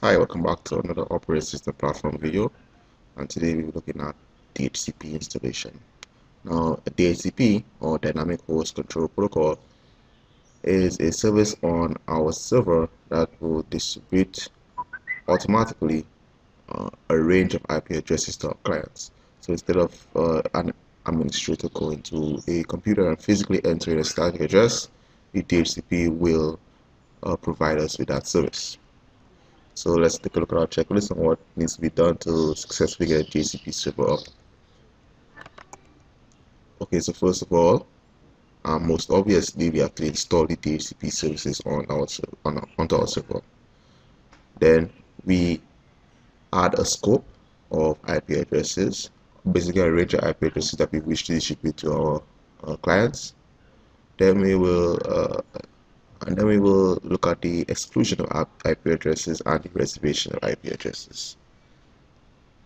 Hi, welcome back to another operating system platform video, and today we're looking at DHCP installation. Now, a DHCP or Dynamic Host Control Protocol is a service on our server that will distribute automatically a range of IP addresses to our clients. So instead of an administrator going to a computer and physically entering a static address, the DHCP will provide us with that service. So let's take a look at our checklist on what needs to be done to successfully get a DHCP server up. Okay, so first of all, most obviously, we have to install the DHCP services on onto our server. Then we add a scope of IP addresses, basically a range of IP addresses that we wish to distribute to our clients. Then we will look at the exclusion of IP addresses and the reservation of IP addresses.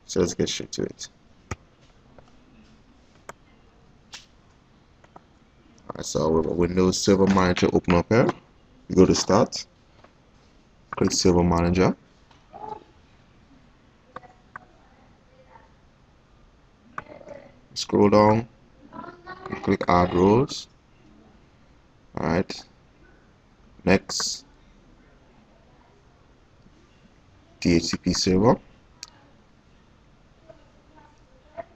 So let's get straight to it. Alright, so with Windows Server Manager open up here, you go to Start, click Server Manager, scroll down, click Add Roles. Alright, next, DHCP Server,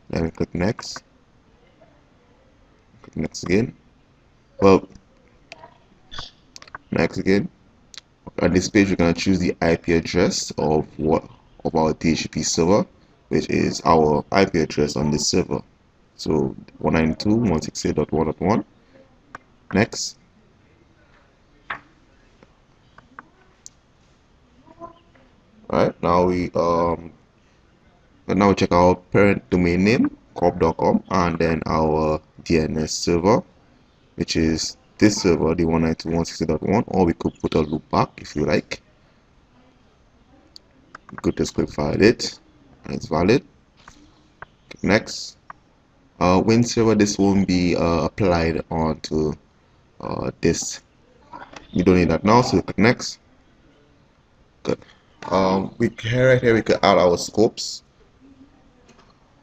then we click Next, click Next again, next again. On this page, we're going to choose the IP address of our DHCP server, which is our IP address on this server. So 192.168.1.1. Next. Alright, now we check our parent domain name, corp.com, and then our DNS server, which is this server, the 192.168.1, or we could put a loop back if you like. We could just click validate it, and it's valid. Click next. Win server, this won't be applied onto this. We don't need that now, so click next. Good. Right here we could add our scopes.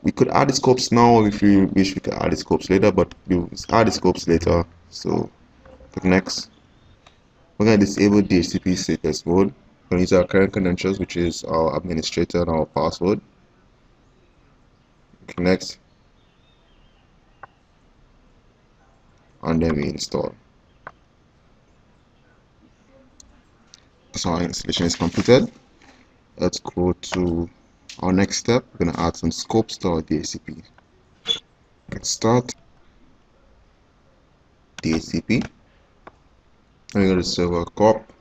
We could add the scopes now if we wish. We could add the scopes later, but we'll add the scopes later. So click next. We're going to disable DHCP status mode. We're going to use our current credentials, which is our administrator and our password. Click next. And then we install. So our installation is completed. Let's go to our next step. We're going to add some scopes to our DHCP. Let's start DHCP. And we go to server corp.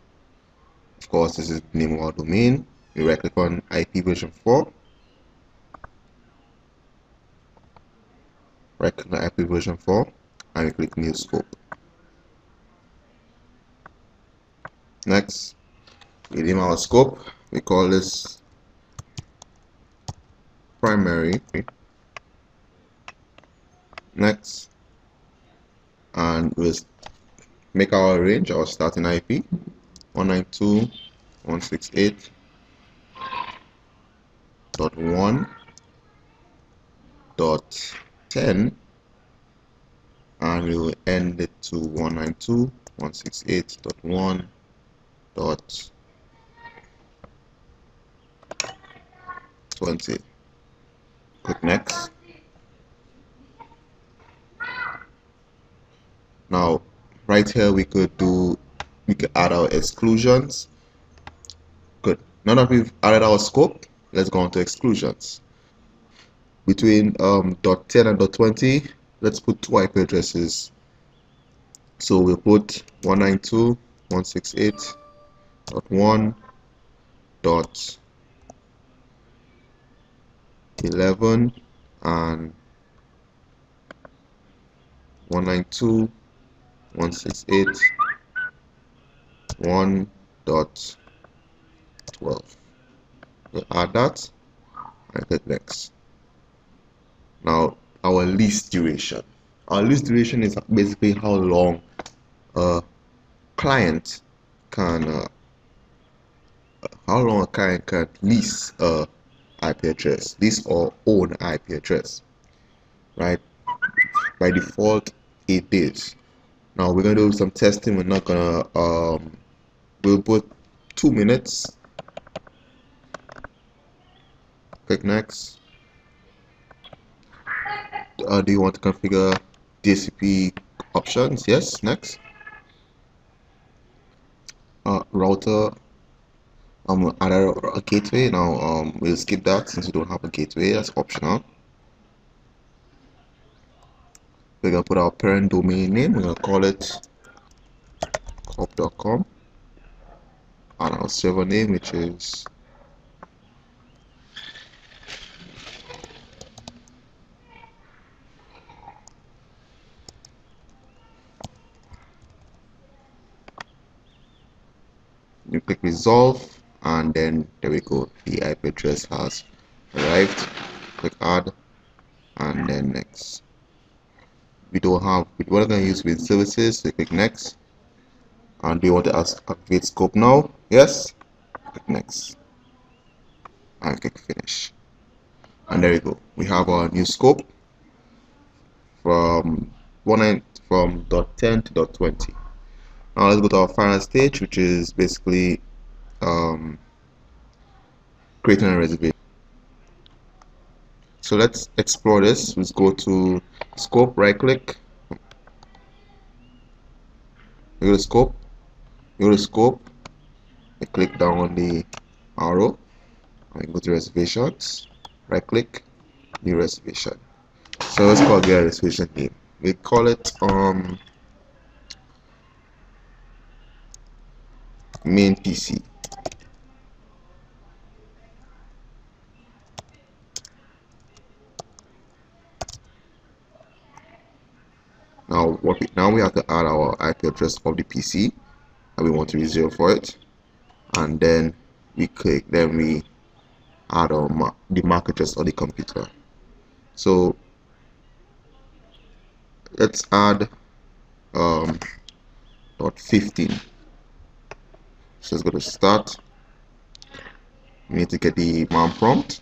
Of course, this is the name of our domain. We right click on IP version 4. Right click on IP version 4 and we click new scope. Next, we name our scope. We call this primary. Next, and we'll make our range, our starting IP 192.168.1.10, and we will end it to 192.168.1.20. Click next. Now, right here we could add our exclusions. Good. Now that we've added our scope, let's go on to exclusions. Between .10 and .20, let's put two IP addresses. So we'll put 192.168.1.11 and 192.168.1.12. We'll add that and click next. Now, our least duration. Our least duration is basically how long a client can how long a client can lease a IP address, lease or own IP address, right? By default, 8 days. Now we're gonna do some testing. We're not gonna we'll put 2 minutes. Click next. Do you want to configure DHCP options? Yes. Next. Router. Add a gateway. Now we'll skip that since we don't have a gateway. That's optional. We're gonna put our parent domain name. We're gonna call it corp.com, and our server name, which is you click resolve, and then there we go. The IP address has arrived. Click add, and then next. We don't have. We're gonna use with services. So click next. And do you want to activate scope now? Yes. Click next, and click finish. And there you go. We have our new scope from from .10 to .20. Now let's go to our final stage, which is basically creating a reservation. So let's explore this. Let's go to scope, right click, go to scope, and click down on the arrow, and go to reservations, right click, new reservation. So let's call the reservation name. We call it main PC. Now we have to add our IP address of the PC that we want to reserve for it, and then we add the MAC address of the computer. So let's add .15. So let's go to start. We need to get the man prompt.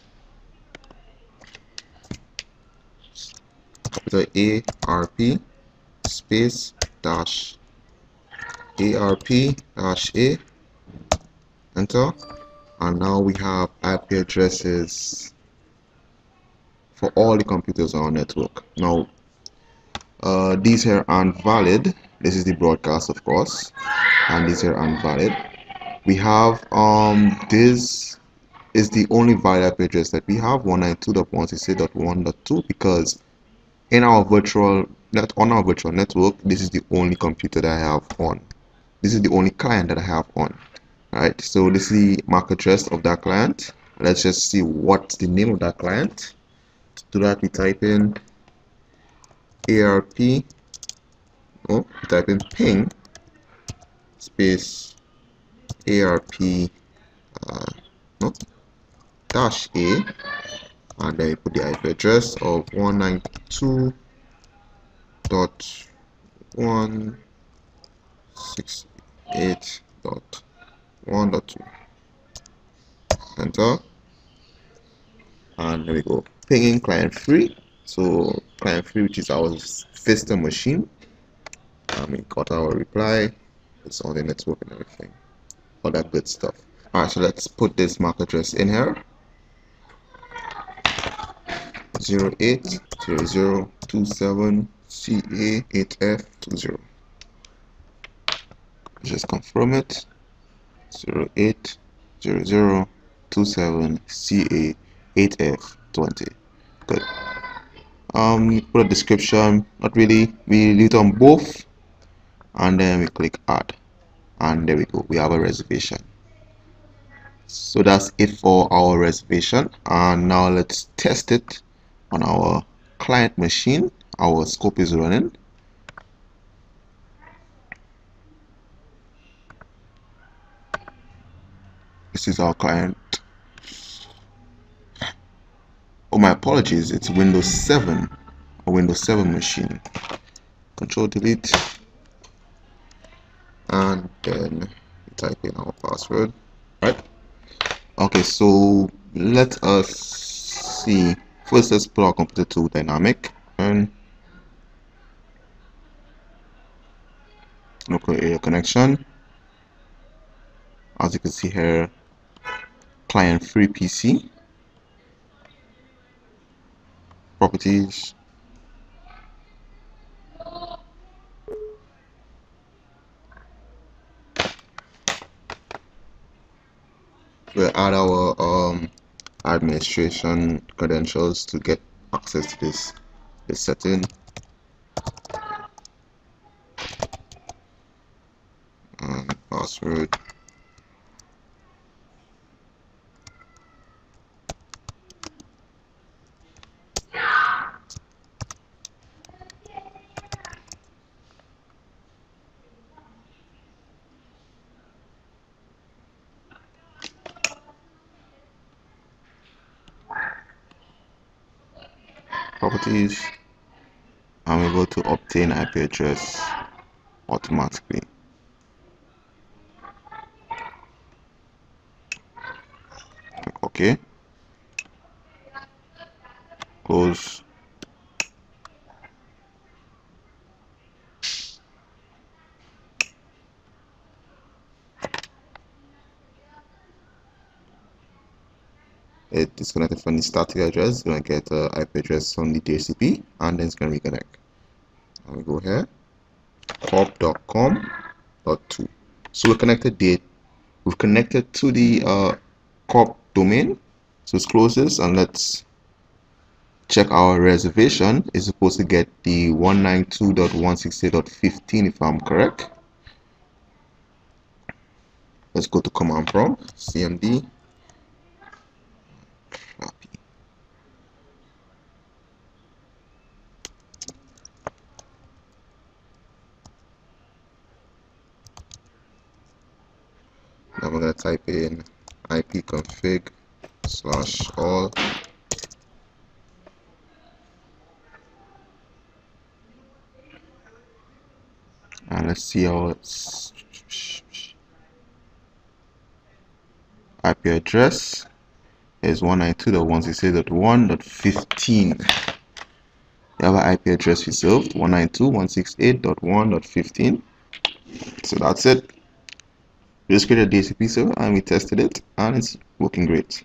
Capital ARP space dash ARP dash A, enter, and now we have IP addresses for all the computers on our network. Now these here aren't valid. This is the broadcast, of course, and these here aren't valid. We have this is the only valid IP address that we have, 192.168.1.2, because on our virtual network, this is the only computer that I have on. This is the only client that I have on. Alright, so this is the MAC address of that client. Let's just see what's the name of that client. To do that, we type in we type in ping space ARP dash A, and then you put the IP address of 192.168.1.2. Enter, and there we go. Pinging client free. So client free, which is our system machine. We got our reply. It's on the network and everything, all that good stuff. Alright, so let's put this MAC address in here. 080027CA8F20. Just confirm it. 080027CA8F20. Good. Put a description. Not really. We leave it on both, and then we click add, and there we go. We have a reservation. So that's it for our reservation, and now let's test it on our client machine. Our scope is running. This is our client. Oh, my apologies, it's Windows 7, a Windows 7 machine. Control delete, and then we type in our password, right? Okay, so let us see. First, let's put our computer to dynamic and local area connection. As you can see here, client free PC, properties, we'll add our administration credentials to get access to this setting, and password. Properties, and we're able to obtain IP address automatically. Click OK. Close. It disconnected from the static address. It's going to get IP address on the DHCP, and then it's going to reconnect. And we go here, corp.com.2. So we're connected. We've connected to the corp domain. So let's close this and let's check our reservation. Is supposed to get the 192.168.15 if I'm correct. Let's go to command prompt, cmd copy. Now we're going to type in ipconfig/all, and let's see how it's IP address is 192.168.1.15. We have an IP address reserved 192.168.1.15. So that's it. We just created a DHCP server and we tested it and it's working great.